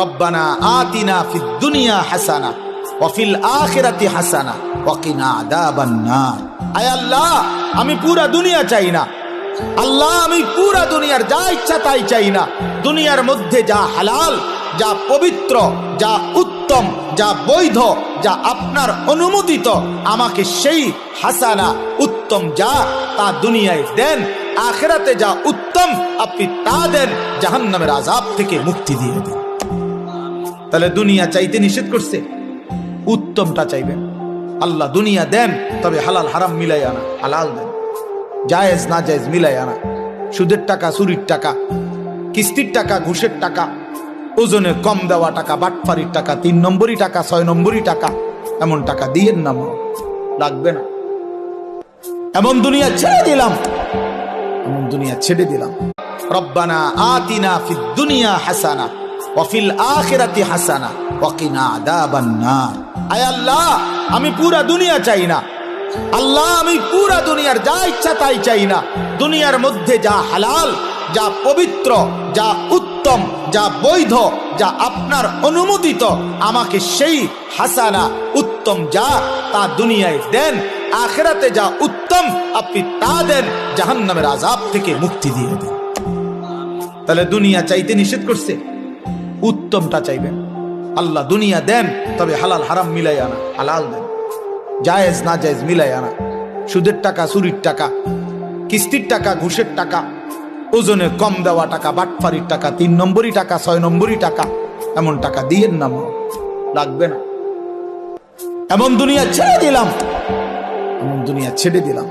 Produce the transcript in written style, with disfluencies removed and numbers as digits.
রব্বানা আতিনা ফিদ দুনিয়া হাসানা ওয়া ফিল আখিরাতি হাসানা ওয়া কিনা আযাবান নার। আয় আল্লাহ, আমি পুরা দুনিয়া চাই না আল্লাহ, আমি পুরা দুনিয়ার যা ইচ্ছা তাই চাই না। দুনিয়ার মধ্যে যা হালাল, যা পবিত্র, যা উত্তম, যা বৈধ, যা আপনার অনুমোদিত, আমাকে সেই হাসানা উত্তম যা তা দুনিয়ায় দেন। আখিরাতে যা উত্তম আপনি তা দেন, জাহান্নামের আযাব থেকে মুক্তি দিয়ে দেন। তাহলে দুনিয়া চাইতে নিষেধ করছে, উত্তমটা চাইবেন। আল্লাহ দুনিয়া দেন, তবে হালাল হারাম মিলাই আনা, হালাল দেন, জায়েজ না জায়েজ মিলাই আনা। সুদের টাকা, চুরির টাকা, কিস্তির টাকা, ঘুষের টাকা, ওজনে কম দেওয়া টাকা, বাটফারির টাকা, 3 নম্বরই টাকা, 6 নম্বরই টাকা, এমন টাকা দিয়েন না, লাগবে না। এমন দুনিয়া ছেড়ে দিলাম, এমন দুনিয়া ছেড়ে দিলাম। রব্বানা আতিনা ফিদ দুনিয়া হাসানা ওয়া ফিল আখিরাতি হাসানা ওয়া কিনা আযাবান নার। আয় আল্লাহ, আমি পুরা দুনিয়া চাই না আল্লাহ, আমি পুরা দুনিয়ার যা ইচ্ছা তাই চাই না। দুনিয়ার মধ্যে যা হালাল, যা পবিত্র, যা উত্তম, যা বৈধ, যা আপনার অনুমোদিত, আমাকে সেই হাসানা উত্তম যা তা দুনিয়ায় দেন। আখিরাতে যা উত্তম আপনি তা দেন, জাহান্নামের আযাব থেকে মুক্তি দিয়ে দেন। তাহলে দুনিয়া চাইতে নিষেধ করছে, উত্তমটা চাইবেন। আল্লাহ দুনিয়া দেন, তবে হালাল হারাম মিলাই আনা, হালাল দেন, জায়েজ না জায়েজ মিলাই আনা। সুদের টাকা, চুরির টাকা, কিস্তির টাকা, ঘুষের টাকা, ওজনে কম দেওয়া টাকা, বাটফারির টাকা, 3 নম্বরই টাকা, 6 নম্বরই টাকা, এমন টাকা দিয়েন না, লাগবে না। এমন দুনিয়া ছেড়ে দিলাম, এমন দুনিয়া ছেড়ে দিলাম।